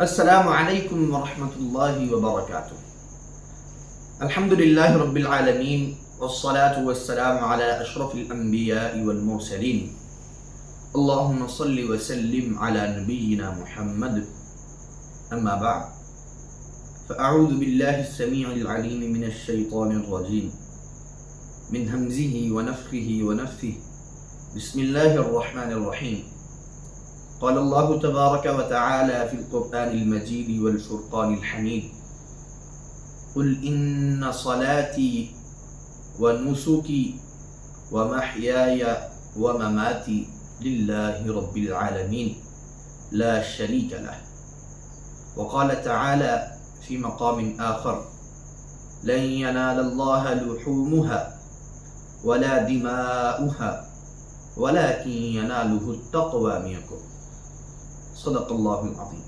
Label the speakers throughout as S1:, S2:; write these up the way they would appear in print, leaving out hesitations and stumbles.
S1: السلام علیکم ورحمۃ اللہ وبرکاتہ۔ الحمد للہ رب العالمین والصلاة والسلام علی اشرف الانبیاء والمرسلین، اللہم صل وسلم علی نبینا محمد، اما بعد فاعوذ باللہ السمیع العلیم من الشیطان الرجیم من ہمزہ ونفخہ ونفثہ، بسم اللہ الرحمن الرحیم۔ قال اللہ تبارک وتعالی فی القرآن المجید والفرقان الحمید، قل ان صلاتي ونسكي ومحياي ومماتي لله رب العالمين لا شريك له۔ وقال تعالى في مقام آخر، لن ينال الله لحومها ولا دماؤها ولكن يناله التقوى منكم، صدق اللہ العظیم۔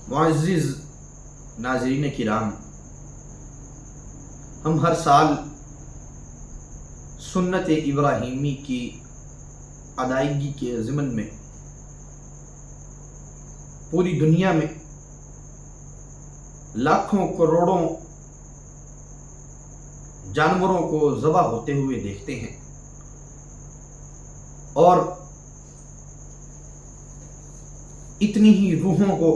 S1: معزز ناظرین کرام، ہم ہر سال سنت ابراہیمی کی ادائیگی کے ضمن میں پوری دنیا میں لاکھوں کروڑوں جانوروں کو ذبح ہوتے ہوئے دیکھتے ہیں، اور اتنی ہی روحوں کو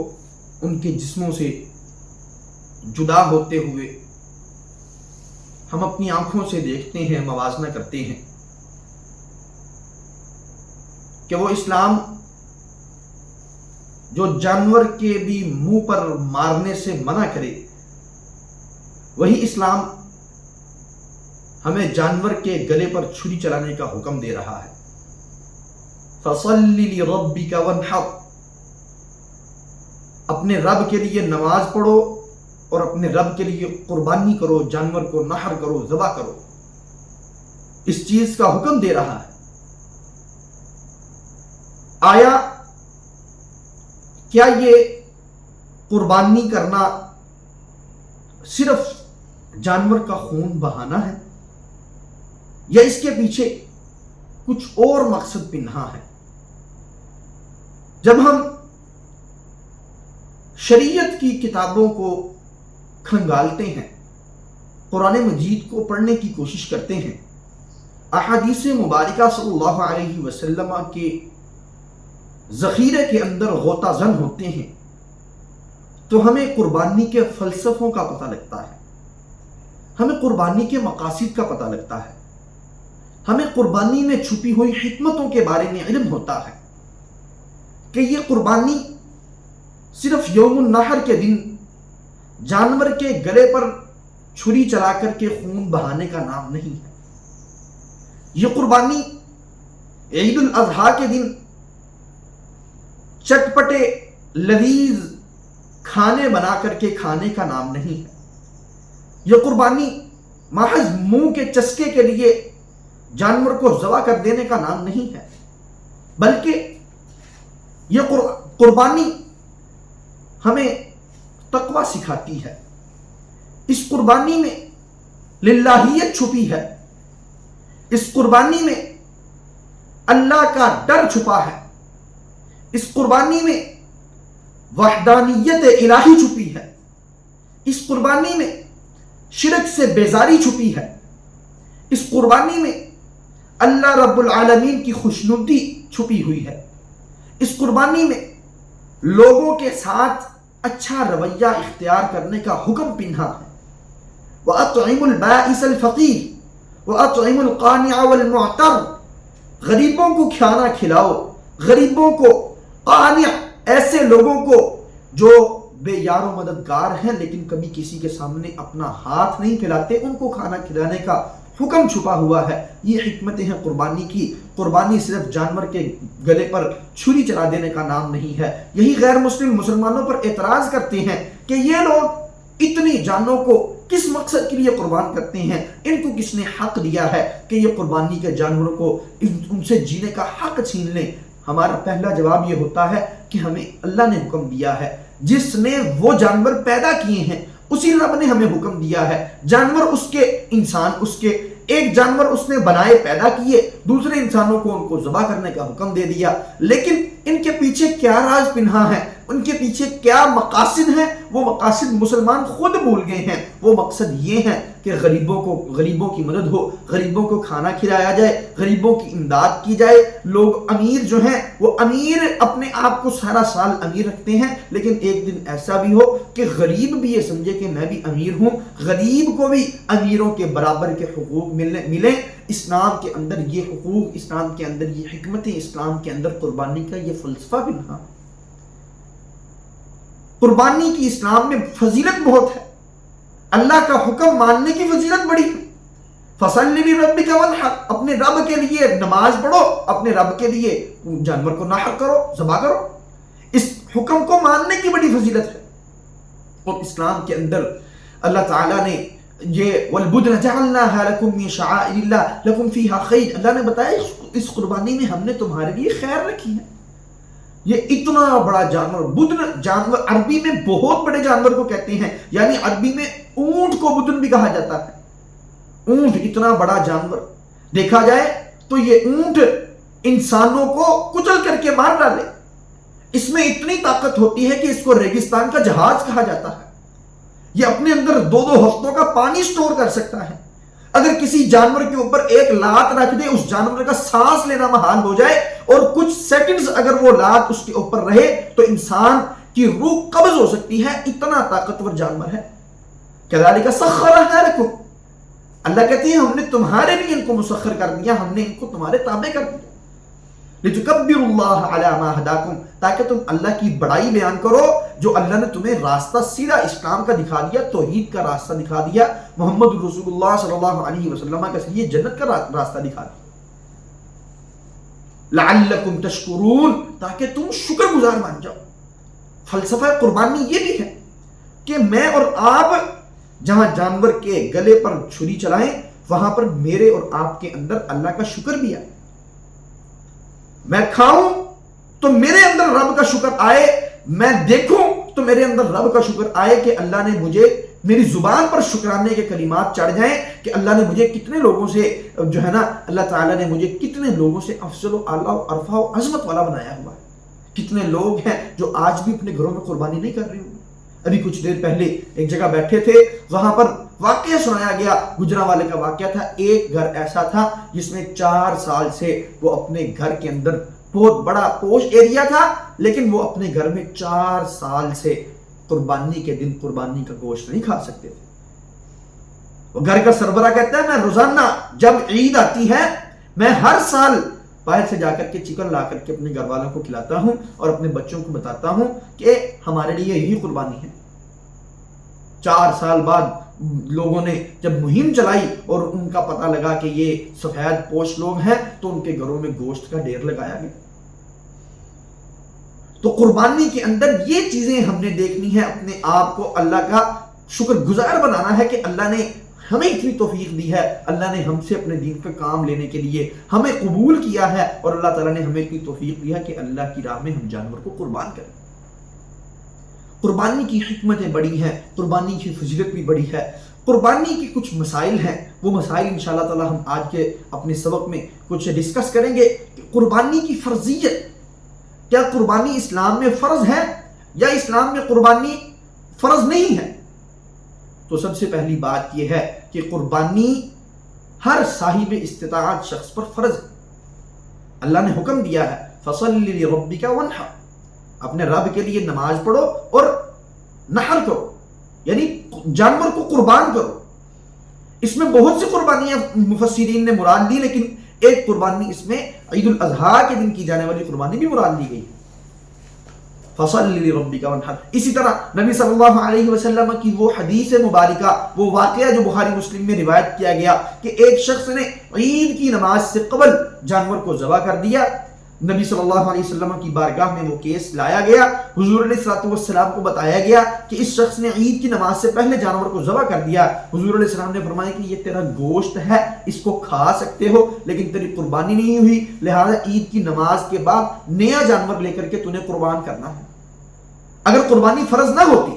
S1: ان کے جسموں سے جدا ہوتے ہوئے ہم اپنی آنکھوں سے دیکھتے ہیں، موازنہ کرتے ہیں کہ وہ اسلام جو جانور کے بھی منہ پر مارنے سے منع کرے، وہی اسلام ہمیں جانور کے گلے پر چھری چلانے کا حکم دے رہا ہے۔ فَصَلِّ لِرَبِّكَ وَانْحَرْ، اپنے رب کے لیے نماز پڑھو اور اپنے رب کے لیے قربانی کرو، جانور کو نحر کرو، ذبح کرو، اس چیز کا حکم دے رہا ہے۔ آیا کیا یہ قربانی کرنا صرف جانور کا خون بہانا ہے، یا اس کے پیچھے کچھ اور مقصد پنہاں ہے؟ جب ہم شریعت کی کتابوں کو کھنگالتے ہیں، قرآن مجید کو پڑھنے کی کوشش کرتے ہیں، احادیث مبارکہ صلی اللہ علیہ وسلم کے ذخیرے کے اندر غوطہ زن ہوتے ہیں، تو ہمیں قربانی کے فلسفوں کا پتہ لگتا ہے، ہمیں قربانی کے مقاصد کا پتہ لگتا ہے، ہمیں قربانی میں چھپی ہوئی حکمتوں کے بارے میں علم ہوتا ہے کہ یہ قربانی صرف یوم النحر کے دن جانور کے گلے پر چھری چلا کر کے خون بہانے کا نام نہیں ہے۔ یہ قربانی عید الاضحیٰ کے دن چٹپٹے لذیذ کھانے بنا کر کے کھانے کا نام نہیں ہے۔ یہ قربانی محض منہ کے چسکے کے لیے جانور کو ذبح کر دینے کا نام نہیں ہے، بلکہ یہ قربانی ہمیں تقوی سکھاتی ہے۔ اس قربانی میں للہیت چھپی ہے، اس قربانی میں اللہ کا ڈر چھپا ہے، اس قربانی میں وحدانیت الہی چھپی ہے، اس قربانی میں شرک سے بیزاری چھپی ہے، اس قربانی میں اللہ رب العالمین کی خوشنودی چھپی ہوئی ہے، اس قربانی میں لوگوں کے ساتھ اچھا رویہ اختیار کرنے کا حکم پنہا ہے۔ وَأَطْعِمُ الْبَائِسَ الْفَقِيرَ وَأَطْعِمُ الْقَانِعَ وَالْمُعْتَرَّ، غریبوں کو کھانا کھلاؤ، غریبوں کو، قانع، ایسے لوگوں کو جو بے یار و مددگار ہیں لیکن کبھی کسی کے سامنے اپنا ہاتھ نہیں پھیلاتے، ان کو کھانا کھلانے کا حکم چھپا ہوا ہے۔ یہ حکمتیں ہیں قربانی کی۔ قربانی صرف جانور کے گلے پر چھری چلا دینے کا نام نہیں ہے۔ یہی غیر مسلم مسلمانوں پر اعتراض کرتے ہیں کہ یہ لوگ اتنی جانوں کو کس مقصد کے لیے قربان کرتے ہیں، ان کو کس نے حق دیا ہے کہ یہ قربانی کے جانوروں کو ان سے جینے کا حق چھین لیں؟ ہمارا پہلا جواب یہ ہوتا ہے کہ ہمیں اللہ نے حکم دیا ہے، جس نے وہ جانور پیدا کیے ہیں اسی رب نے ہمیں حکم دیا ہے۔ جانور اس کے انسان، اس کے ایک جانور اس نے بنائے پیدا کیے، دوسرے انسانوں کو ان کو ذبح کرنے کا حکم دے دیا، لیکن ان کے پیچھے کیا راز پنہا ہے، ان کے پیچھے کیا مقاصد ہیں، وہ مقاصد مسلمان خود بھول گئے ہیں۔ وہ مقصد یہ ہے کہ غریبوں کی مدد ہو، غریبوں کو کھانا کھلایا جائے، غریبوں کی امداد کی جائے۔ لوگ امیر جو ہیں وہ امیر اپنے آپ کو سارا سال امیر رکھتے ہیں، لیکن ایک دن ایسا بھی ہو کہ غریب بھی یہ سمجھے کہ میں بھی امیر ہوں، غریب کو بھی امیروں کے برابر کے حقوق ملیں۔ اسلام کے اندر یہ حقوق، اسلام کے اندر یہ حکمتیں، اسلام کے اندر قربانی کا یہ فلسفہ بھی نہ۔ قربانی کی اسلام میں فضیلت بہت ہے، اللہ کا حکم ماننے کی فضیلت بڑی ہے۔ فَصَلِّ لِرَبِّكَ وَانْحَرْ، اپنے رب کے لیے نماز پڑھو، اپنے رب کے لیے جانور کو نحر کرو، ذبح کرو۔ اس حکم کو ماننے کی بڑی فضیلت ہے۔ اور اسلام کے اندر اللہ تعالیٰ نے یہ وَالْبُدْنَ جَعَلْنَاهَا لَكُمْ مِنْ شَعَائِرِ اللَّهِ لَكُمْ فِيهَا خَيْرٌ، اللہ نے بتایا اس قربانی میں ہم نے تمہارے لیے خیر رکھی ہے۔ یہ اتنا بڑا جانور، بدن جانور عربی میں بہت بڑے جانور کو کہتے ہیں، یعنی عربی میں اونٹ کو بدن بھی کہا جاتا ہے۔ اونٹ اتنا بڑا جانور، دیکھا جائے تو یہ اونٹ انسانوں کو کچل کر کے مار ڈالے۔ اس میں اتنی طاقت ہوتی ہے کہ اس کو ریگستان کا جہاز کہا جاتا ہے۔ یہ اپنے اندر 2 ہفتوں کا پانی سٹور کر سکتا ہے۔ اگر کسی جانور کے اوپر ایک لات رکھ دے، اس جانور کا سانس لینا محال ہو جائے، اور کچھ سیکنڈز اگر وہ لات اس کے اوپر رہے تو انسان کی روح قبض ہو سکتی ہے، اتنا طاقتور جانور ہے۔ كَذَلِكَ سَخَّرَهَا لَكُمْ، اللہ کہتے ہیں ہم نے تمہارے لیے ان کو مسخر کر دیا، ہم نے ان کو تمہارے تابع کر دیا۔ لِتُكَبِّرُوا اللَّهَ عَلَى مَا هَدَاكُمْ، تاکہ تم اللہ کی بڑائی بیان کرو جو اللہ نے تمہیں راستہ سیدھا اسلام کا دکھا دیا، توحید کا راستہ دکھا دیا، محمد رسول اللہ صلی اللہ علیہ وسلم کے ذریعے جنت کا راستہ دکھا دیا۔ لَعَلَّكُمْ تَشْكُرُونَ، تاکہ تم شکر گزار مان جاؤ۔ فلسفہ قربانی یہ بھی ہے کہ میں اور آپ جہاں جانور کے گلے پر چھری چلائیں، وہاں پر میرے اور آپ کے اندر اللہ کا شکر بھی آئے۔ میں کھاؤں تو میرے اندر رب کا شکر آئے، میں دیکھوں تو میرے اندر رب کا شکر آئے کہ اللہ نے مجھے، میری زبان پر شکرانے کے کلمات چڑھ جائیں کہ اللہ نے مجھے کتنے لوگوں سے جو ہے نا، اللہ تعالیٰ نے مجھے کتنے لوگوں سے افضل و اعلیٰ و عرفہ و عظمت والا بنایا ہوا ہے۔ کتنے لوگ ہیں جو آج بھی اپنے گھروں میں قربانی نہیں کر رہے ہوں۔ ابھی کچھ دیر پہلے ایک جگہ بیٹھے تھے، وہاں پر واقعہ سنایا گیا، گجرانوالے کا واقعہ تھا۔ ایک گھر ایسا تھا جس میں 4 سال سے وہ اپنے گھر کے اندر، بہت بڑا پوش ایریا تھا، لیکن وہ اپنے گھر میں 4 سال سے قربانی کے دن قربانی کا گوشت نہیں کھا سکتے تھے۔ وہ گھر کا سربراہ کہتا ہے میں روزانہ جب عید آتی ہے میں ہر سال باہر سے جا کر کے چکن لا کر کے اپنے گھر والوں کو کھلاتا ہوں اور اپنے بچوں کو بتاتا ہوں کہ ہمارے لیے یہی قربانی ہے۔ 4 سال بعد لوگوں نے جب مہم چلائی اور ان کا پتہ لگا کہ یہ سفید پوش لوگ ہیں تو ان کے گھروں میں گوشت کا ڈھیر لگایا گیا۔ تو قربانی کے اندر یہ چیزیں ہم نے دیکھنی ہے، اپنے آپ کو اللہ کا شکر گزار بنانا ہے کہ اللہ نے ہمیں اتنی توفیق دی ہے، اللہ نے ہم سے اپنے دین کا کام لینے کے لیے ہمیں قبول کیا ہے، اور اللہ تعالیٰ نے ہمیں اتنی توفیق دی ہے کہ اللہ کی راہ میں ہم جانور کو قربان کریں۔ قربانی کی حکمتیں بڑی ہیں، قربانی کی فضیلت بھی بڑی ہے۔ قربانی کی کچھ مسائل ہیں، وہ مسائل انشاءاللہ تعالیٰ ہم آج کے اپنے سبق میں کچھ ڈسکس کریں گے۔ کہ قربانی کی فرضیت، کیا قربانی اسلام میں فرض ہے یا اسلام میں قربانی فرض نہیں ہے؟ تو سب سے پہلی بات یہ ہے کہ قربانی ہر صاحب استطاعت شخص پر فرض ہے۔ اللہ نے حکم دیا ہے فَصَلِّ لِرَبِّكَ وَانْحَرْ، اپنے رب کے لیے نماز پڑھو اور نحر کرو، یعنی جانور کو قربان کرو۔ اس میں بہت سی قربانیاں مفسرین نے مراد لی، لیکن ایک قربانی اس میں عید الاضحیٰ کے دن کی جانے والی قربانی بھی مراد لی گئی۔ فَصَلِّ لِرَبِّكَ وَانْحَرْ، اسی طرح نبی صلی اللہ علیہ وسلم کی وہ حدیث مبارکہ، وہ واقعہ جو بخاری مسلم میں روایت کیا گیا کہ ایک شخص نے عید کی نماز سے قبل جانور کو ذبح کر دیا۔ نبی صلی اللہ علیہ وسلم کی بارگاہ میں وہ کیس لایا گیا، حضور علیہ السلام کو بتایا گیا کہ اس شخص نے عید کی نماز سے پہلے جانور کو ذبح کر دیا۔ حضور علیہ السلام نے فرمایا کہ یہ تیرا گوشت ہے، اس کو کھا سکتے ہو، لیکن تیری قربانی نہیں ہوئی، لہذا عید کی نماز کے بعد نیا جانور لے کر کے تُونے قربان کرنا ہے۔ اگر قربانی فرض نہ ہوتی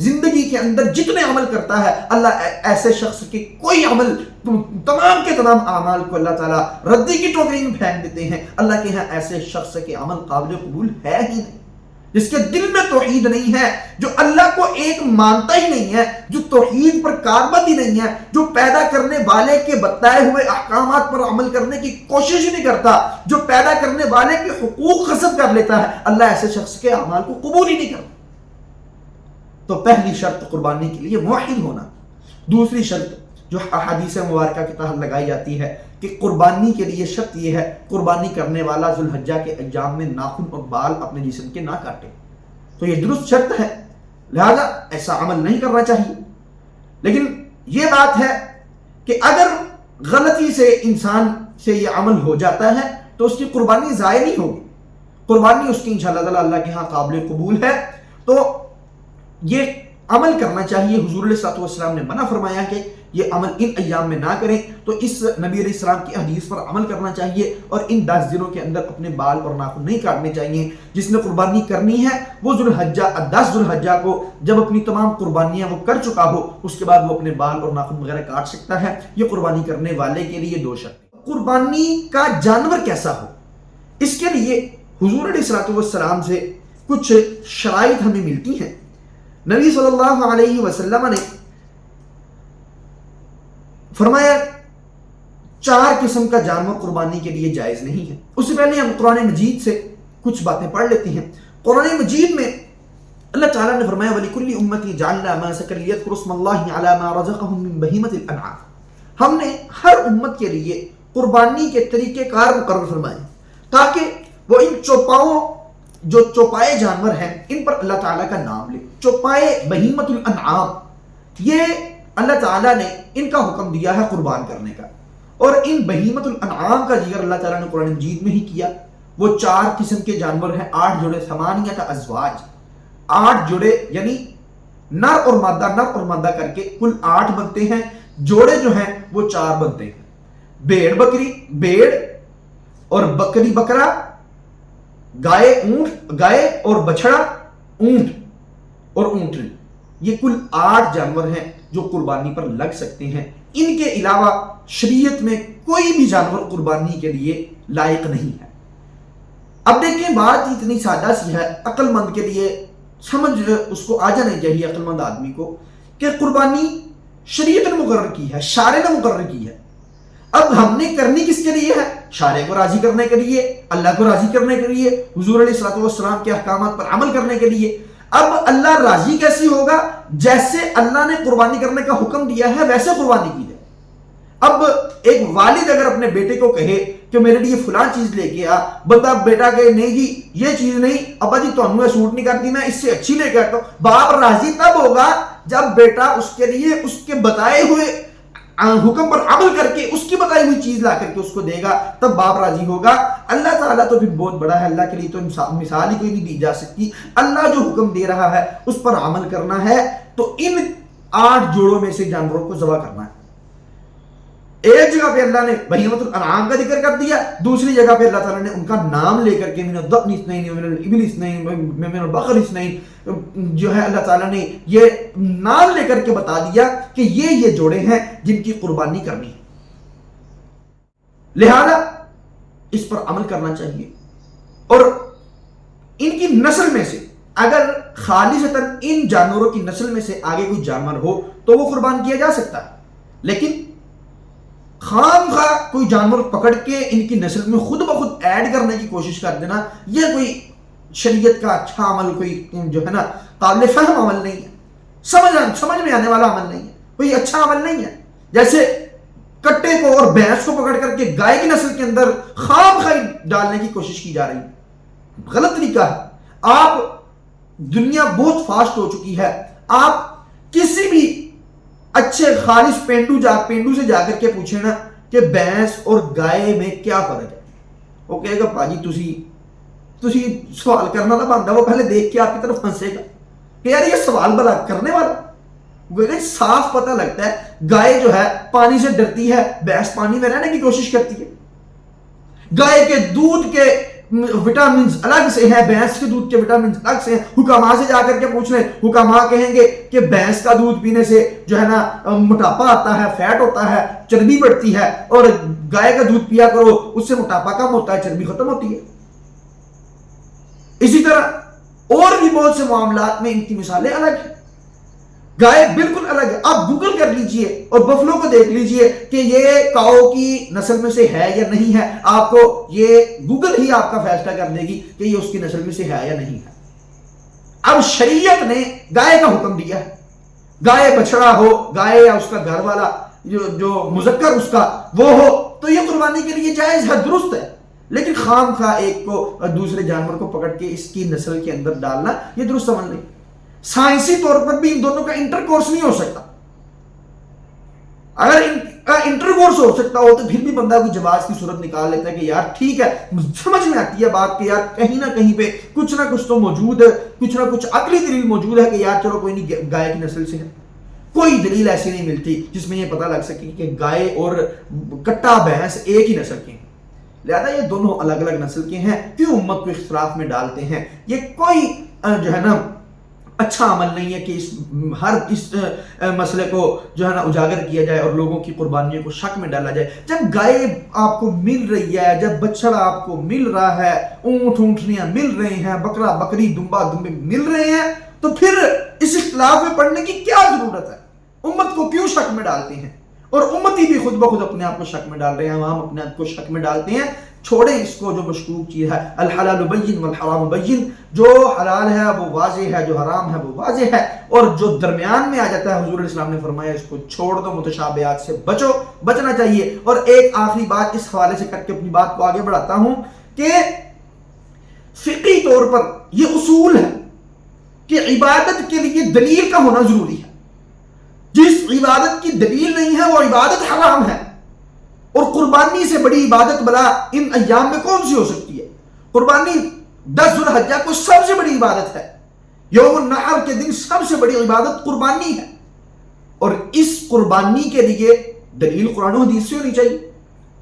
S1: زندگی کے اندر جتنے عمل کرتا ہے، اللہ ایسے شخص کے کوئی عمل، تمام کے تمام اعمال کو اللہ تعالیٰ ردی کی ٹوکری میں پھینک دیتے ہیں۔ اللہ کے ہاں ایسے شخص کے عمل قابل قبول ہے ہی نہیں، جس کے دل میں توحید نہیں ہے، جو اللہ کو ایک مانتا ہی نہیں ہے، جو توحید پر کاربند ہی نہیں ہے، جو پیدا کرنے والے کے بتائے ہوئے احکامات پر عمل کرنے کی کوشش ہی نہیں کرتا، جو پیدا کرنے والے کے حقوق غصب کر لیتا ہے، اللہ ایسے شخص کے اعمال کو قبول ہی نہیں کرتا۔ تو پہلی شرط قربانی کے لیے موحد ہونا۔ دوسری شرط جو احادیث مبارکہ کے تحت لگائی جاتی ہے کہ قربانی کے لیے شرط یہ ہے، قربانی کرنے والا ذوالحجہ کے ایام میں ناخن اور بال اپنے جسم کے نہ کاٹے۔ تو یہ درست شرط ہے، لہذا ایسا عمل نہیں کرنا چاہیے۔ لیکن یہ بات ہے کہ اگر غلطی سے انسان سے یہ عمل ہو جاتا ہے تو اس کی قربانی ضائع نہیں ہوگی، قربانی اس کی انشاءاللہ تعالیٰ اللہ کے ہاں قابل قبول ہے۔ تو یہ عمل کرنا چاہیے۔ حضور علیہ السلام نے منع فرمایا کہ یہ عمل ان ایام میں نہ کریں، تو اس نبی علیہ السلام کی حدیث پر عمل کرنا چاہیے اور ان 10 دنوں کے اندر اپنے بال اور ناخن نہیں کاٹنے چاہیے۔ جس نے قربانی کرنی ہے وہ 10 ذوالحجہ کو جب اپنی تمام قربانیاں وہ کر چکا ہو، اس کے بعد وہ اپنے بال اور ناخن وغیرہ کاٹ سکتا ہے۔ یہ قربانی کرنے والے کے لیے 2 شرط۔ قربانی کا جانور کیسا ہو، اس کے لیے حضور علیہ السلام سے کچھ شرائط ہمیں ملتی ہیں۔ نبی صلی اللہ علیہ وسلم نے فرمایا 4 قسم کا جانور قربانی کے لیے جائز نہیں ہے۔ اس سے پہلے ہم قرآن مجید سے کچھ باتیں پڑھ لیتے ہیں۔ قرآن مجید میں اللہ تعالیٰ نے فرمایا وَلِكُلِّ أُمَّةٍ جَعَلْنَا مَنسَكًا لِيَذْكُرُوا اسْمَ اللَّهِ عَلَى مَا رَزَقَهُم مِّن بَهِيمَةِ الْأَنْعَامِ، ہم نے ہر امت کے لیے قربانی کے طریقہ کار مقرر فرمائے تاکہ وہ ان جو چوپائے جانور ہیں ان پر اللہ تعالیٰ کا نام لے۔ چوپائے بہیمت الانعام، یہ اللہ تعالیٰ نے ان کا حکم دیا ہے قربان کرنے کا، اور ان بہیمت الانعام کا ذکر اللہ تعالیٰ نے قرآن مجید میں ہی کیا۔ وہ 4 قسم کے جانور ہیں، 8 جوڑے، 8 ازواج، 8 جوڑے یعنی نر اور مادہ کر کے کل 8 بنتے ہیں۔ جوڑے جو ہیں وہ 4 بنتے ہیں، بھیڑ بکری، بھیڑ اور بکری بکرا، گائے اور بچڑا، اونٹ اور اونٹنی، یہ کل 8 جانور ہیں جو قربانی پر لگ سکتے ہیں۔ ان کے علاوہ شریعت میں کوئی بھی جانور قربانی کے لیے لائق نہیں ہے۔ اب دیکھیں بات اتنی سادہ سی ہے، عقل مند کے لیے سمجھ اس کو آ جانا چاہیے، عقل مند آدمی کو، کہ قربانی شریعت نے مقرر کی ہے، شارع نے مقرر کی ہے۔ اب ہم نے کرنی کس کے لیے ہے؟ شارع کو راضی کرنے کے لیے، اللہ کو راضی کرنے کے لیے، حضور علیہ السلام کے احکامات پر عمل کرنے کے لیے۔ اب اللہ راضی کیسی ہوگا؟ جیسے اللہ نے قربانی کرنے کا حکم دیا ہے ویسے قربانی کی جائے۔ اب ایک والد اگر اپنے بیٹے کو کہے کہ میرے لیے فلاں چیز لے کے آ، بتا بیٹا کہ نہیں جی یہ چیز نہیں، ابا جی تمہیں یہ سوٹ نہیں کرتی، میں اس سے اچھی لے کے آتا ہوں، باپ راضی تب ہوگا جب بیٹا اس کے لیے اس کے بتائے ہوئے حکم پر عمل کر کے اس کی بتائی ہوئی چیز لا کر کے اس کو دے گا، تب باپ راضی ہوگا۔ اللہ تعالیٰ تو پھر بہت بڑا ہے، اللہ کے لیے تو مثال ہی کوئی نہیں دی جا سکتی۔ اللہ جو حکم دے رہا ہے اس پر عمل کرنا ہے، تو ان 8 جوڑوں میں سے جانوروں کو ذبح کرنا ہے۔ ایک جگہ پہ اللہ نے بہیمۃ الانعام کا ذکر کر دیا، دوسری جگہ پہ اللہ تعالیٰ نے ان کا نام لے کر کے من الضأن اثنین ومن الابل اثنین ومن البقر اثنین، جو ہے اللہ تعالیٰ نے یہ نام لے کر کے بتا دیا کہ یہ جوڑے ہیں جن کی قربانی کرنی ہے، لہذا اس پر عمل کرنا چاہیے۔ اور ان کی نسل میں سے اگر خالصتاً ان جانوروں کی نسل میں سے آگے کوئی جانور ہو تو وہ قربان کیا جا سکتا ہے، لیکن خام خواہ کوئی جانور پکڑ کے ان کی نسل میں خود بخود ایڈ کرنے کی کوشش کر دینا، یہ کوئی شریعت کا اچھا عمل، کوئی جو ہے نا قابل فہم عمل نہیں ہے، سمجھ میں آنے والا عمل نہیں ہے، کوئی اچھا عمل نہیں ہے۔ جیسے کٹے کو اور بھینس کو پکڑ کر کے گائے کی نسل کے اندر خام خواہ ڈالنے کی کوشش کی جا رہی ہے، غلط طریقہ ہے۔ آپ دنیا بہت فاسٹ ہو چکی ہے، آپ کسی بھی اچھے خالص پینڈو سے جا کر کے پوچھیں نا کہ بھینس اور گائے میں کیا فرق ہے، وہ کہے گا پاجی تسی سوال کرنا نہ بنتا، وہ پہلے دیکھ کے آپ کی طرف ہنسے گا کہ یار یہ سوال بلا کرنے والا، صاف پتہ لگتا ہے گائے جو ہے پانی سے ڈرتی ہے، بھینس پانی میں رہنے کی کوشش کرتی ہے۔ گائے کے دودھ کے وٹامنز الگ سے ہیں، بھینس کے دودھ کے وٹامنز الگ سے ہیں. حکماء سے جا کر کے پوچھ لیں، حکماء کہیں گے کہ بھینس کا دودھ پینے سے جو ہے نا موٹاپا آتا ہے، فیٹ ہوتا ہے، چربی بڑھتی ہے، اور گائے کا دودھ پیا کرو اس سے موٹاپا کم ہوتا ہے، چربی ختم ہوتی ہے. اسی طرح اور بھی بہت سے معاملات میں ان کی مثالیں الگ ہیں. گائے بالکل الگ ہے. آپ گوگل کر لیجئے اور بفلو کو دیکھ لیجئے کہ یہ کاؤ کی نسل میں سے ہے یا نہیں ہے. آپ کو یہ گوگل ہی آپ کا فیصلہ کر دے گی کہ یہ اس کی نسل میں سے ہے یا نہیں ہے. اب شریعت نے گائے کا حکم دیا ہے، گائے بچڑا ہو، گائے یا اس کا گھر والا جو مذکر اس کا وہ ہو تو یہ قربانی کے لیے جائز ہے، درست ہے. لیکن خام خواہ ایک کو دوسرے جانور کو پکڑ کے اس کی نسل کے اندر ڈالنا یہ درست عمل نہیں. سائنسی طور پر بھی ان دونوں کا انٹر کورس نہیں ہو سکتا. اگر ان کا انٹر کورس ہو سکتا ہو تو پھر بھی بندہ کوئی جواز کی صورت نکال لیتا ہے کہ یار ٹھیک ہے، سمجھ میں آتی ہے بات کہ یار کہیں نہ کہیں پہ کچھ نہ کچھ تو موجود ہے، کچھ نہ کچھ عقلی دلیل موجود ہے کہ یار چلو کوئی نہیں، گائے کی نسل سے ہے. کوئی دلیل ایسی نہیں ملتی جس میں یہ پتہ لگ سکے کہ گائے اور کٹا بھینس ایک ہی نسل کے ہیں. لہذا یہ دونوں الگ الگ نسل کے ہیں. کیوں امت کو اختلاف میں ڈالتے ہیں؟ یہ کوئی جو ہے نا اچھا عمل نہیں ہے کہ اس مسئلے کو جو ہے نا اجاگر کیا جائے اور لوگوں کی قربانیوں کو شک میں ڈالا جائے. جب گائے آپ کو مل رہی ہے، جب بچڑا آپ کو مل رہا ہے، اونٹ اونٹنیاں مل رہے ہیں، بکرا بکری دمبا دمبے مل رہے ہیں، تو پھر اس اختلاف میں پڑھنے کی کیا ضرورت ہے؟ امت کو کیوں شک میں ڈالتے ہیں؟ اور امتی بھی خود بخود اپنے آپ کو شک میں ڈال رہے ہیں، عوام اپنے آپ کو شک میں ڈالتے ہیں. چھوڑیں اس کو. جو مشکوک چیز ہے الحلال بین والحرام بین، جو حلال ہے وہ واضح ہے، جو حرام ہے وہ واضح ہے، اور جو درمیان میں آ جاتا ہے حضور اسلام نے فرمایا اس کو چھوڑ دو، متشابہات سے بچو، بچنا چاہیے. اور ایک آخری بات اس حوالے سے کر کے اپنی بات کو آگے بڑھاتا ہوں کہ فقہی طور پر یہ اصول ہے کہ عبادت کے لیے دلیل کا ہونا ضروری ہے. جس عبادت کی دلیل نہیں ہے وہ عبادت حرام ہے. اور قربانی سے بڑی عبادت بلا ان ایام میں کون سی ہو سکتی ہے؟ قربانی 10 ذوالحجہ کو سب سے بڑی عبادت ہے. یوم النحر کے دن سب سے بڑی عبادت قربانی ہے. اور اس قربانی کے لیے دلیل قرآن و حدیث سے ہونی چاہیے.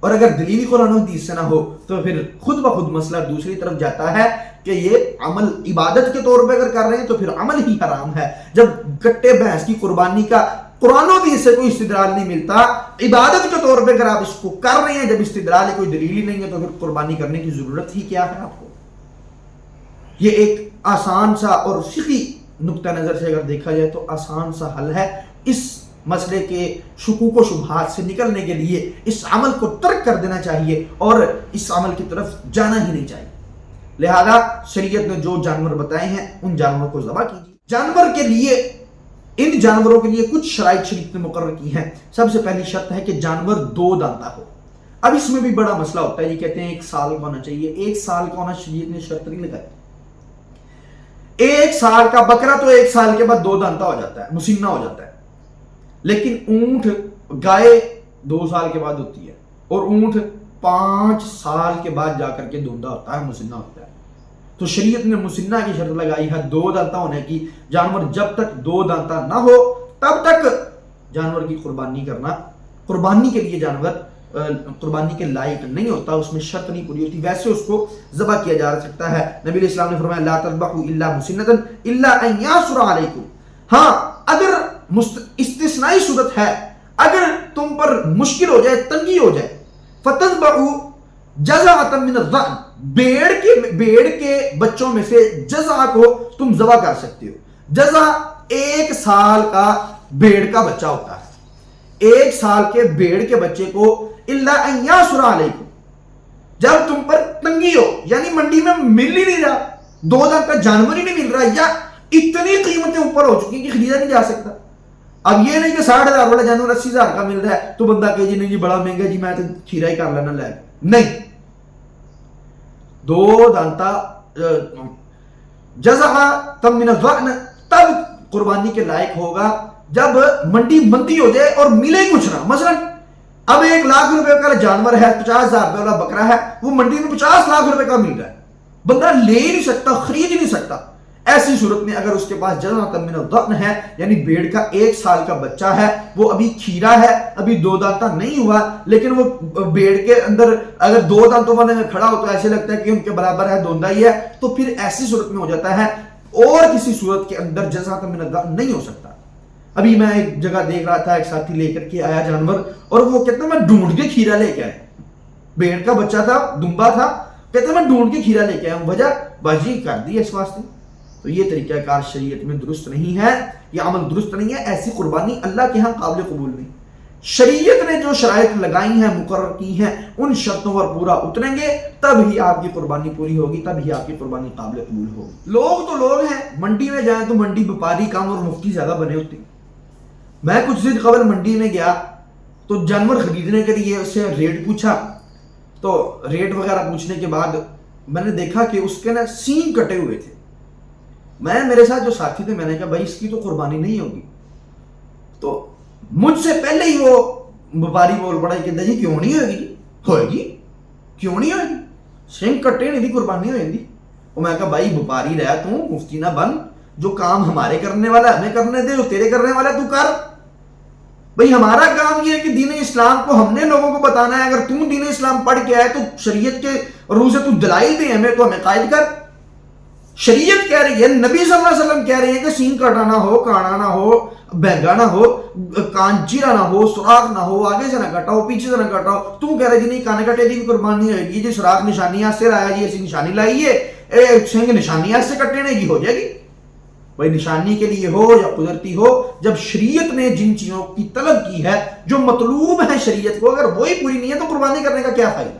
S1: اور اگر دلیل قرآن و حدیث سے نہ ہو تو پھر خود بخود مسئلہ دوسری طرف جاتا ہے کہ یہ عمل عبادت کے طور پہ اگر کر رہے ہیں تو پھر عمل ہی حرام ہے. جب کٹے بھینس کی قربانی کا قرآن و حدیث سے کوئی استدلال نہیں ملتا، عبادت کے طور پہ اگر آپ اس کو کر رہے ہیں، جب استدلال کوئی دلیل ہی نہیں ہے تو پھر قربانی کرنے کی ضرورت ہی کیا ہے آپ کو؟ یہ ایک آسان سا اور فقہی نقطہ نظر سے اگر دیکھا جائے تو آسان سا حل ہے. اس مسئلے کے شکوک و شبہات سے نکلنے کے لیے اس عمل کو ترک کر دینا چاہیے اور اس عمل کی طرف جانا ہی نہیں چاہیے. لہذا شریعت نے جو جانور بتائے ہیں ان جانوروں کو ذبح کیجیے. جانور کے لیے، ان جانوروں کے لیے کچھ شرائط شریعت نے مقرر کی ہیں. سب سے پہلی شرط ہے کہ جانور 2 دانتا ہو. اب اس میں بھی بڑا مسئلہ ہوتا ہے. یہ کہتے ہیں 1 سال کا ہونا چاہیے. 1 سال کا ہونا شریعت نے شرط نہیں لگائی. 1 سال کا بکرا تو 1 سال کے بعد 2 دانتا ہو جاتا ہے، مسنہ ہو جاتا ہے. لیکن اونٹ، گائے 2 سال کے بعد ہوتی ہے، اور اونٹ 5 سال کے بعد جا کر کے دوندا ہوتا ہے، مسنہ ہوتا ہے. تو شریعت نے مسنہ کی شرط لگائی ہے 2 دانتا ہونے کی. جانور جب تک 2 دانتا نہ ہو تب تک جانور کی قربانی کرنا، قربانی کے لیے جانور قربانی کے لائق نہیں ہوتا، اس میں شرط نہیں پوری ہوتی. ویسے اس کو ذبح کیا جا سکتا ہے. نبی علیہ السلام نے فرمایا لا تذبحوا الا مسنۃ الا ان یعثر علیکم. ہاں اگر استثنائی صورت ہے، اگر تم پر مشکل ہو جائے، تنگی ہو جائے، فتذبحوا جزعۃ من الضأن، بیڑ کے بچوں میں سے جزع کو تم ذبح کر سکتے ہو. جزع 1 سال کا بیڑ کا بچہ ہوتا ہے. 1 سال کے بیڑ کے بچے کو الا ان یعثر علیکم، جب تم پر تنگی ہو، یعنی منڈی میں مل ہی نہیں رہا، 2 دانت کا جانور ہی نہیں مل رہا، یا اتنی قیمتیں اوپر ہو چکی کہ خریدا نہیں جا سکتا. اب یہ نہیں کہ 60,000 والا جانور 80,000 کا مل رہا ہے تو بندہ کہ جی نہیں جی بڑا مہنگا جی میں تو کھیرا ہی کر لینا لے. نہیں، 2 دانتا جزع من الضأن تب قربانی کے لائق ہوگا جب منڈی مندی ہو جائے اور ملے کچھ نہ. مثلا اب 1 لاکھ روپے کا جانور ہے، 50,000 روپے والا بکرا ہے، وہ منڈی میں 50 لاکھ روپے کا مل رہا ہے، بندہ لے ہی نہیں سکتا، خرید ہی نہیں سکتا. ایسی صورت میں اگر اس کے پاس جذعۃ من الضأن ہے، یعنی بھیڑ کا 1 سال کا بچہ ہے، وہ ابھی کھیرا ہے، ابھی 2 دانتا نہیں ہوا، لیکن وہ بھیڑ کے اندر اگر 2 دانتوں والے میں کھڑا ہو تو ایسے لگتا ہے کہ ان کے برابر ہے، دوندا ہی ہے، تو پھر ایسی صورت میں ہو جاتا ہے، اور کسی صورت کے اندر جذعۃ من الضأن نہیں ہو سکتا۔ ابھی میں ایک جگہ دیکھ رہا تھا، ایک ساتھی لے کر کے آیا جانور، اور وہ کہتا ہے میں ڈھونڈ کے کھیرا لے کے آیا، بھیڑ کا بچہ تھا، دمبا تھا، کہتے ہیں میں ڈھونڈ کے کھیرا لے کے آیا ہوں، وجہ بازی کر دی اس واسطے۔ تو یہ طریقہ کار شریعت میں درست نہیں ہے، یہ عمل درست نہیں ہے، ایسی قربانی اللہ کے ہاں قابل قبول نہیں۔ شریعت نے جو شرائط لگائی ہیں، مقرر کی ہیں، ان شرطوں پر پورا اتریں گے تب ہی آپ کی قربانی پوری ہوگی، تب ہی آپ کی قربانی قابل قبول ہوگی۔ لوگ تو لوگ ہیں، منڈی میں جائیں تو منڈی وپاری کم اور مفتی زیادہ بنے ہوتے ہیں۔ میں کچھ دن قبل منڈی میں گیا تو جانور خریدنے کے لیے اس سے ریٹ پوچھا، تو ریٹ وغیرہ پوچھنے کے بعد میں نے دیکھا کہ اس کے نا سینگ کٹے ہوئے تھے۔ میرے ساتھ جو ساتھی تھے، میں نے کہا بھائی اس کی تو قربانی نہیں ہوگی، تو مجھ سے پہلے ہی وہ وپاری بول پڑا کہ جی کیوں نہیں ہوگی، جی ہوئے گی، کیوں نہیں ہوئے گی، سینگ کٹے نہیں دی قربانی ہوئے گی۔ اور میں کہا بھائی وپاری رہا تو مفتی نہ بن، جو کام ہمارے کرنے والا ہمیں کرنے دے، جو تیرے کرنے والا تو کر۔ بھئی ہمارا کام یہ ہے کہ دین اسلام کو ہم نے لوگوں کو بتانا ہے، اگر تم دین اسلام پڑھ کے آئے تو شریعت کے روح سے تو دلائل دے ہمیں، تو ہمیں قائل کر۔ شریعت کہہ رہی ہے، نبی صلی اللہ علیہ وسلم کہہ رہے ہیں کہ سینگ کٹانا ہو، کانا نہ ہو، بہنگا نہ ہو، کان چیرا نہ ہو، سوراخ نہ ہو، آگے سے نہ کٹاؤ، پیچھے سے نہ کٹاؤ۔ تو کہہ رہے جی نہیں کانے کٹے دی قربانی ہوئے گی، جی سوراخ نشانی سے لایا جی ایسی نشانی لائیے، سینگ نشانی سے کٹنے کی ہو جائے گی۔ بھائی نشانی کے لیے ہو یا قدرتی ہو، جب شریعت نے جن چیزوں کی طلب کی ہے، جو مطلوب ہے شریعت کو، اگر وہی پوری نہیں ہے تو قربانی کرنے کا کیا فائدہ؟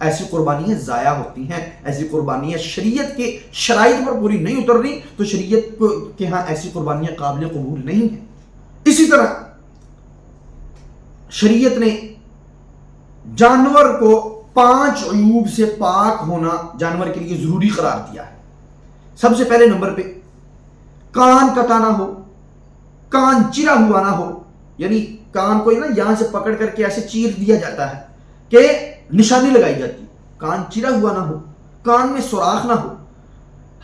S1: ایسی قربانیاں ضائع ہوتی ہیں، ایسی قربانیاں شریعت کے شرائط پر پوری نہیں اتر رہی، تو شریعت کے ہاں ایسی قربانیاں قابل قبول نہیں ہیں۔ اسی طرح شریعت نے جانور کو 5 عیوب سے پاک ہونا جانور کے لیے ضروری قرار دیا ہے۔ سب سے پہلے نمبر پہ کان کٹا نہ ہو، کان چرا ہوا نہ ہو، یعنی کان کو نا یہاں سے پکڑ کر کے ایسے چیر دیا جاتا ہے کہ نشانی لگائی جاتی، کان چرا ہوا نہ ہو، کان میں سوراخ نہ ہو۔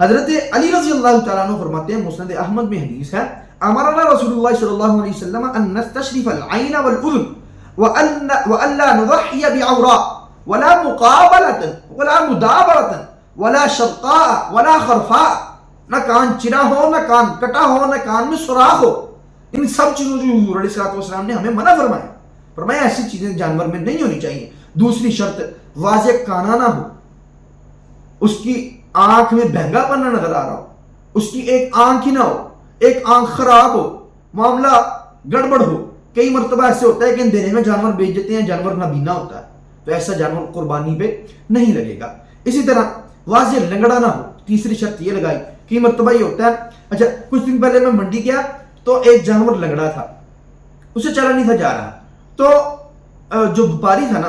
S1: حضرت علی رضی اللہ تعالیٰ عنہ فرماتے ہیں، مسند احمد میں حدیث ہے، امرنا رسول اللہ صلی اللہ علیہ وسلم ان نستشرف العین والاذن والا نضحی بعوراء ولا مقابلۃ ولا مدابرۃ ولا شرقاء ولا خرفاء، نہ کان چرا ہو، نہ کان کٹا ہو، نہ کان میں سوراخ ہو۔ ان سب چیزوں سے حضور علیہ السلام نے ہمیں منع فرمایا ایسی چیزیں جانور میں نہیں ہونی چاہیے۔ دوسری شرط واضح کانا نہ ہو، اس کی آنکھ میں بہنگا پنا نظر آ رہا ہو، اس کی ایک آنکھ ہی نہ ہو، ایک آنکھ خراب ہو، معاملہ گڑبڑ ہو۔ کئی مرتبہ ایسے ہوتا ہے کہ اندھیرے میں جانور بیچ دیتے ہیں، جانور نابینا ہوتا ہے، تو ایسا جانور قربانی پہ نہیں لگے گا۔ اسی طرح واضح لنگڑا نہ ہو، تیسری شرط یہ لگائی۔ کئی مرتبہ یہ ہوتا ہے، اچھا کچھ دن پہلے میں منڈی گیا تو ایک جانور لنگڑا تھا، اسے چلا نہیں تھا جا رہا، تو جو وپاری تھا نا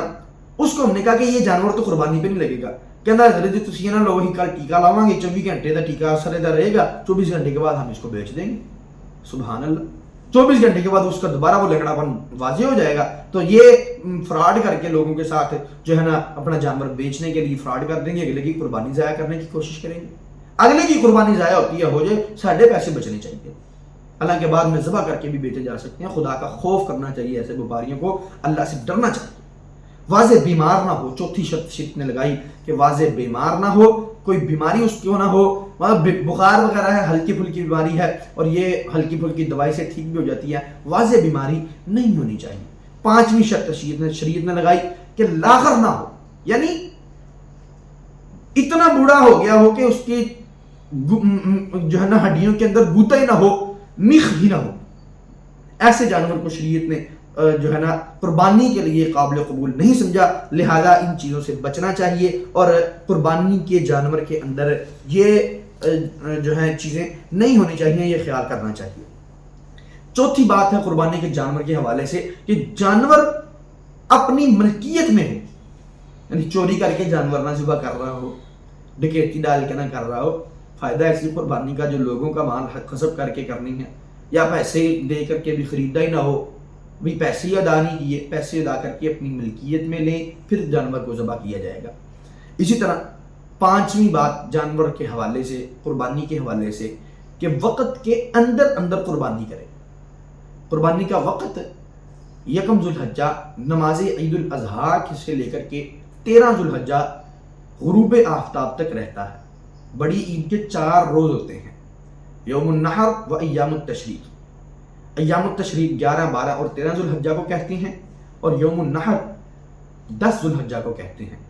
S1: اس کو ہم نے کہا کہ یہ جانور تو قربانی پہ نہیں لگے گا، کہنا حضرت جی تسی نا لو ہی کل ٹیکا لاواں گے، 24 گھنٹے کا ٹیکا اثر دا رہے گا، 24 گھنٹے کے بعد ہم اس کو بیچ دیں گے۔ سبحان اللہ، 24 گھنٹے کے بعد اس کا دوبارہ وہ لنگڑا پن واضح ہو جائے گا۔ تو یہ فراڈ کر کے لوگوں کے ساتھ جو ہے نا اپنا جانور بیچنے کے لیے فراڈ کر دیں گے، اگلے کی قربانی ضائع کرنے کی کوشش کریں گے۔ اگلے کی قربانی ضائع ہوتی ہے ہو جائے، ساڑھے پیسے بچنے چاہیے، حالانکہ بعد میں ذبح کر کے بھی بیچے جا سکتے ہیں۔ خدا کا خوف کرنا چاہیے، ایسے وپاریوں کو اللہ سے ڈرنا چاہیے۔ واضح بیمار نہ ہو، چوتھی شرط نے لگائی کہ واضح بیمار نہ ہو، کوئی بیماری اس کو نہ ہو، بخار وغیرہ ہے، ہلکی پھلکی بیماری ہے اور یہ ہلکی پھلکی دوائی سے ٹھیک بھی ہو جاتی ہے، واضح بیماری نہیں ہونی چاہیے۔ 5ویں شرط شریعت نے لگائی کہ لاغر نہ ہو، یعنی اتنا بوڑھا ہو گیا ہو کہ اس کی جو ہے نا ہڈیوں کے اندر گوتا ہی نہ ہو، میخ ہی نہ ہو۔ ایسے جانور کو شریعت نے جو ہے نا قربانی کے لیے قابل قبول نہیں سمجھا، لہذا ان چیزوں سے بچنا چاہیے اور قربانی کے جانور کے اندر یہ جو ہے چیزیں نہیں ہونی چاہیے، یہ خیال کرنا چاہیے۔ چوتھی بات ہے قربانی کے جانور کے حوالے سے کہ جانور اپنی ملکیت میں ہو، یعنی چوری کر کے جانور نہ ذبح کر رہا ہو، ڈکیتی ڈال کے نہ کر رہا ہو۔ فائدہ ایسی قربانی کا جو لوگوں کا مال غصب کر کے کرنی ہے، یا پیسے دے کر کے بھی خریدا ہی نہ ہو، بھی پیسے ادا نہیں کیے، پیسے ادا کر کے اپنی ملکیت میں لیں، پھر جانور کو ذبح کیا جائے گا۔ اسی طرح پانچویں بات جانور کے حوالے سے، قربانی کے حوالے سے، کہ وقت کے اندر اندر قربانی کرے۔ قربانی کا وقت یکم ذوالحجہ نماز عید الاضحیٰ سے لے کر کے 13 ذوالحجہ غروب آفتاب تک رہتا ہے۔ بڑی عید کے 4 روز ہوتے ہیں، یوم النحر و ایام التشریق۔ ایام التشریق 11، 12 اور 13 ذوالحجہ کو کہتے ہیں، اور یوم النحر 10 ذوالحجہ کو کہتے ہیں۔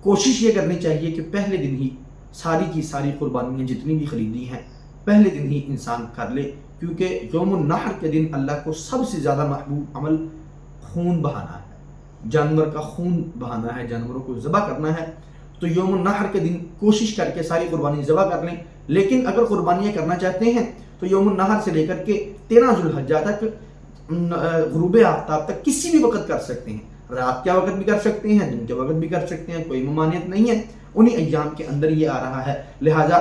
S1: کوشش یہ کرنی چاہیے کہ پہلے دن ہی ساری کی ساری قربانیاں جتنی بھی خریدی ہیں پہلے دن ہی انسان کر لے، کیونکہ یوم النحر کے دن اللہ کو سب سے زیادہ محبوب عمل خون بہانا ہے، جانور کا خون بہانا ہے، جانوروں کو ذبح کرنا ہے۔ تو یوم النحر کے دن کوشش کر کے ساری قربانی ذبح کر لیں، لیکن اگر قربانیاں کرنا چاہتے ہیں تو یوم النحر سے لے کر کے 13 ذوالحجہ تک، غروب آفتاب تک کسی بھی وقت کر سکتے ہیں، رات کے وقت بھی کر سکتے ہیں، دن کے وقت بھی کر سکتے ہیں، کوئی ممانعت نہیں ہے، انہی ایام کے اندر یہ آ رہا ہے۔ لہٰذا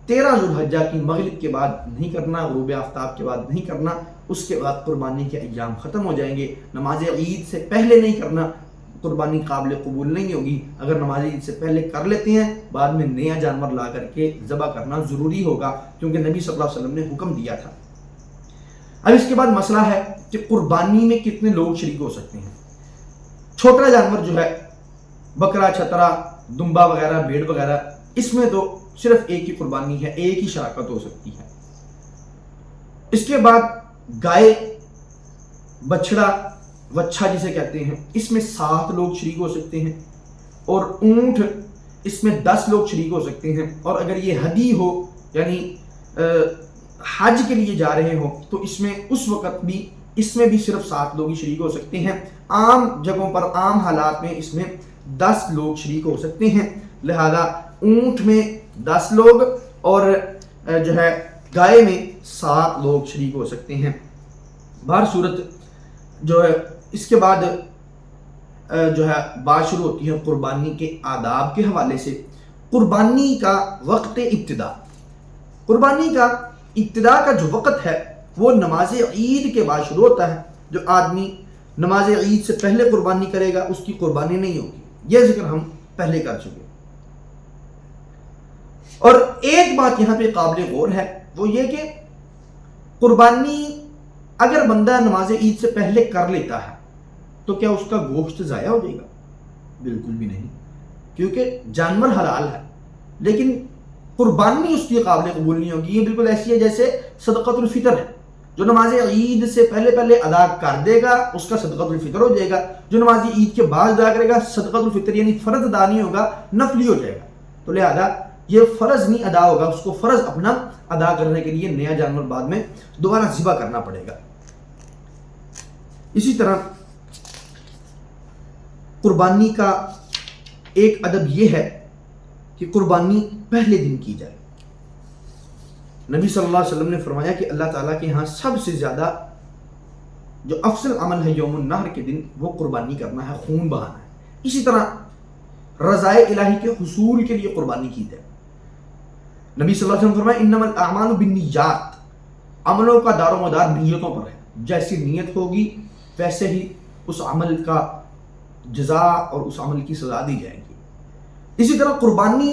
S1: 13 ذوالحجہ کی مغرب کے بعد نہیں کرنا، غروب آفتاب کے بعد نہیں کرنا، اس کے بعد قربانی کے ایام ختم ہو جائیں گے۔ نماز عید سے پہلے نہیں کرنا، قربانی قابل قبول نہیں ہوگی۔ اگر نماز عید سے پہلے کر لیتے ہیں، بعد میں نیا جانور لا کر کے ذبح کرنا ضروری ہوگا، کیونکہ نبی صلی اللہ علیہ وسلم نے حکم دیا تھا۔ اب اس کے بعد مسئلہ ہے کہ قربانی میں کتنے لوگ شریک ہو سکتے ہیں۔ چھوٹا جانور جو ہے، بکرا، چھترا، دمبا وغیرہ، بھیڑ وغیرہ، اس میں تو صرف ایک ہی قربانی ہے، ایک ہی شراکت ہو سکتی ہے۔ اس کے بعد گائے، بچڑا، وچھا جسے کہتے ہیں، اس میں 7 لوگ شریک ہو سکتے ہیں، اور اونٹ، اس میں 10 لوگ شریک ہو سکتے ہیں، اور اگر یہ ہدی ہو یعنی حج کے لیے جا رہے ہو تو اس میں اس وقت بھی اس میں بھی صرف 7 لوگ ہی شریک ہو سکتے ہیں۔ عام جگہوں پر، عام حالات میں اس میں 10 لوگ شریک ہو سکتے ہیں۔ لہذا اونٹ میں 10 لوگ اور جو ہے گائے میں 7 لوگ شریک ہو سکتے ہیں۔ بہر صورت جو ہے اس کے بعد جو ہے بات شروع ہوتی ہے قربانی کے آداب کے حوالے سے۔ قربانی کا وقت ابتدا، قربانی کا ابتدا کا جو وقت ہے وہ نماز عید کے بعد شروع ہوتا ہے۔ جو آدمی نماز عید سے پہلے قربانی کرے گا اس کی قربانی نہیں ہوگی، یہ ذکر ہم پہلے کر چکے۔ اور ایک بات یہاں پہ قابل غور ہے، وہ یہ کہ قربانی اگر بندہ نماز عید سے پہلے کر لیتا ہے تو کیا اس کا گوشت ضائع ہو جائے گا؟ بالکل بھی نہیں، کیونکہ جانور حلال ہے، لیکن قربانی اس کی قابل قبول نہیں ہوگی۔ یہ بالکل ایسی ہے جیسے صدقۃ الفطر ہے، جو نماز عید سے پہلے ادا کر دے گا اس کا صدقۃ الفطر ہو جائے گا، جو نماز عید کے بعد ادا کرے گا صدقۃ الفطر یعنی فرض ادا نہیں ہوگا، نفلی ہو جائے گا۔ تو لہذا یہ فرض نہیں ادا ہوگا، اس کو فرض اپنا ادا کرنے کے لیے نیا جانور بعد میں دوبارہ ذبح کرنا پڑے گا۔ اسی طرح قربانی کا ایک ادب یہ ہے کہ قربانی پہلے دن کی جائے۔ نبی صلی اللہ علیہ وسلم نے فرمایا کہ اللہ تعالیٰ کے ہاں سب سے زیادہ جو افضل عمل ہے یوم النحر کے دن وہ قربانی کرنا ہے، خون بہانا ہے۔ اسی طرح رضائے الہی کے حصول کے لیے قربانی کی جائے۔ نبی صلی اللہ علیہ وسلم فرمایا انما الاعمال بالنیات، عملوں کا دار و مدار نیتوں پر ہے، جیسی نیت ہوگی ویسے ہی اس عمل کا جزا اور اس عمل کی سزا دی جائے گی۔ اسی طرح قربانی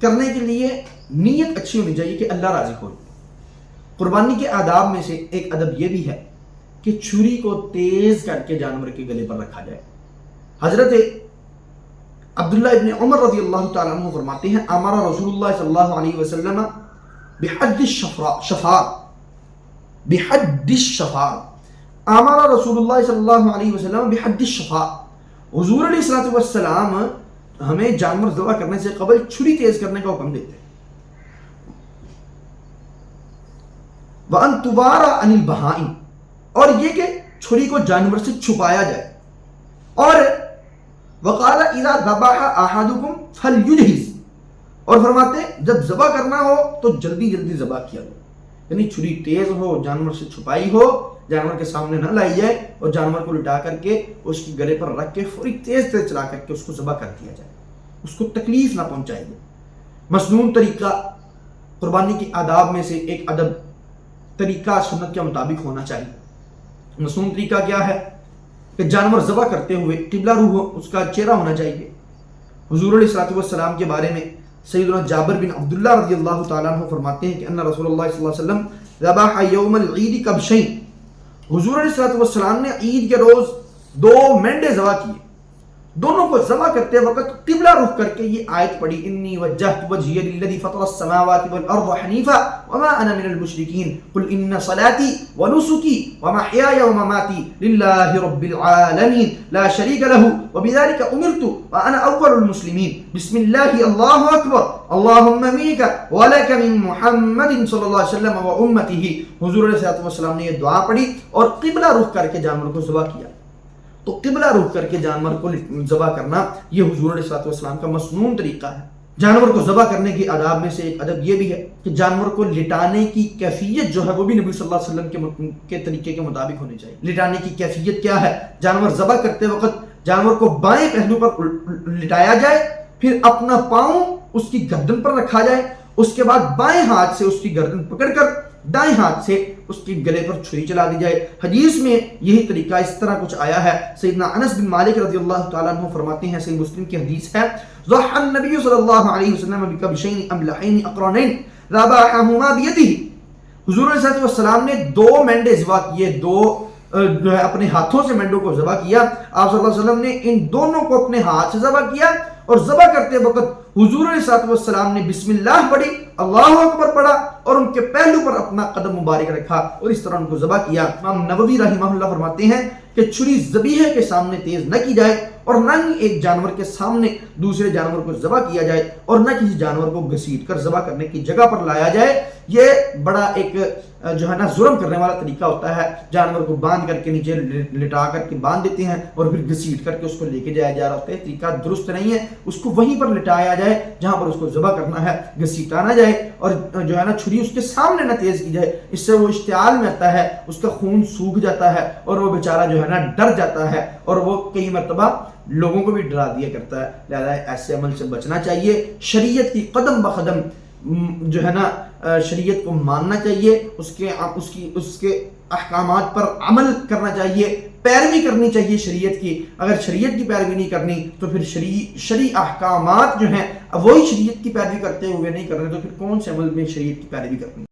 S1: کرنے کے لیے نیت اچھی ہونی چاہیے کہ اللہ راضی ہو۔ قربانی کے آداب میں سے ایک ادب یہ بھی ہے کہ چھری کو تیز کر کے جانور کے گلے پر رکھا جائے۔ حضرت عبداللہ ابن عمر رضی اللہ تعالیٰ عنہ فرماتے ہیں امر رسول اللہ صلی اللہ علیہ وسلم بحد الشفار، بحد الشفار، امر رسول اللہ صلی اللہ علیہ وسلم بحد الشفار، حضور علیہ الصلوۃ والسلام ہمیں جانور ذبح کرنے سے قبل چھری تیز کرنے کا حکم دیتے ہیں۔ وَأَن تُبَارَ عَنِ الْبَهَائِمِ، اور یہ کہ چھری کو جانور سے چھپایا جائے۔ اور وقال اذا ذبح احدكم فليجهز، اور فرماتے جب ذبح کرنا ہو تو جلدی جلدی ذبح کیا جائے، یعنی چھری تیز ہو، جانور سے چھپائی ہو، جانور کے سامنے نہ لائی جائے اور جانور کو لٹا کر کے اس کی گلے پر رکھ کے فوری تیز تیز چلا کر کے اس کو ذبح کر دیا جائے، اس کو تکلیف نہ پہنچائی جائے۔ مسنون طریقہ قربانی کے آداب میں سے ایک ادب طریقہ سنت کے مطابق ہونا چاہیے۔ مسنون طریقہ کیا ہے کہ جانور ذبح کرتے ہوئے قبلہ روح اس کا چہرہ ہونا چاہیے، حضور علیہ الصلوۃ والسلام کے بارے میں سیدنا جابر بن عبداللہ رضی اللہ تعالیٰ عنہ فرماتے ہیں کہ ان رسول اللہ صلی اللہ علیہ وسلم ذبح یوم العید کبشین، حضور علیہ الصلوۃ والسلام نے عید کے روز 2 مینڈے ذبح کیے. دونوں کو ذبح کرتے وقت قبلہ رخ کر کے یہ آیت پڑھی، انی وجہت وجہی للذی فطر السماوات والارض حنیفا وما انا من المشرکین قل ان صلاتی ونسکی ومحیای ومماتی للہ رب العالمین لا شریک لہ وبذلک امرت وانا اول المسلمین بسم اللہ اللہ اکبر اللہم منک ولک من محمد صلی اللہ علیہ وسلم و امتہ. حضور علیہ السلام نے یہ دعا پڑھی اور قبلہ رخ کر کے جانور کو ذبح کیا. تو قبلہ رخ کر کے جانور کو ذبح کرنا یہ حضور علیہ السلام کا مسنون طریقہ ہے. جانور کو ذبح کرنے کے آداب میں سے ایک ادب یہ بھی ہے کہ جانور کو لٹانے کی کیفیت جو ہے وہ بھی نبی صلی اللہ علیہ وسلم کے طریقے کے مطابق ہونی چاہیے. لٹانے کی کیفیت کیا ہے؟ جانور ذبح کرتے وقت جانور کو بائیں پہلو پر لٹایا جائے، پھر اپنا پاؤں اس کی گردن پر رکھا جائے، اس کے بعد بائیں ہاتھ سے اس کی گردن پکڑ کر دائیں ہاتھ سے اس کی گلے پر چھری چلا دی جائے. حدیث میں یہی طریقہ اس طرح کچھ آیا ہے. سیدنا انس بن مالک رضی اللہ تعالیٰ عنہ فرماتے ہیں، صحیح مسلم کی حدیث ہے، ضحى النبی صلی اللہ علیہ وسلم بکبشین املحین اقرانین ذبحہما بیدہ. حضور علیہ السلام نے 2 مینڈے ذبح کیے، 2 جو ہے اپنے ہاتھوں سے مینڈوں کو ذبح کیا. آپ صلی اللہ علیہ وسلم نے ان دونوں کو اپنے ہاتھ سے ذبح کیا اور ذبح کرتے وقت حضور علیہ السلام نے بسم اللہ پڑھی، اللہ اکبر پڑھا اور ان کے پہلو پر اپنا قدم مبارک رکھا اور اس طرح ان کو ذبح کیا. امام نووی رحمہ اللہ فرماتے ہیں کہ چھری ذبیحے کے سامنے تیز نہ کی جائے اور نہ ہی ایک جانور کے سامنے دوسرے جانور کو ذبح کیا جائے اور نہ کسی جانور کو گھسیٹ کر ذبح کرنے کی جگہ پر لایا جائے. یہ بڑا ایک جو ہے نا ظلم کرنے والا طریقہ ہوتا ہے. جانور کو باندھ کر کے نیچے لٹا کر کے باندھ دیتے ہیں اور پھر گھسیٹ کر کے اس کو لے کے جایا جا رہا ہوتا ہے. طریقہ درست نہیں ہے. اس کو وہیں پر لٹایا جائے جہاں پر اس کو ذبح کرنا ہے، گھسیٹا نہ جائے اور جو ہے نا چھری اس کے سامنے نہ تیز کی جائے. اس سے وہ اشتعال میں آتا ہے، اس کا خون سوکھ جاتا ہے اور وہ بیچارہ جو ہے نا ڈر جاتا ہے اور وہ کئی مرتبہ لوگوں کو بھی ڈرا دیا کرتا ہے. لہذا ایسے عمل سے بچنا چاہیے. شریعت کی قدم بقدم جو ہے نا شریعت کو ماننا چاہیے، اس کے احکامات پر عمل کرنا چاہیے، پیروی کرنی چاہیے شریعت کی. اگر شریعت کی پیروی نہیں کرنی تو پھر شرعی احکامات جو ہیں وہی شریعت کی پیروی کرتے ہوئے نہیں کرنے تو پھر کون سے عمل میں شریعت کی پیروی کرنی.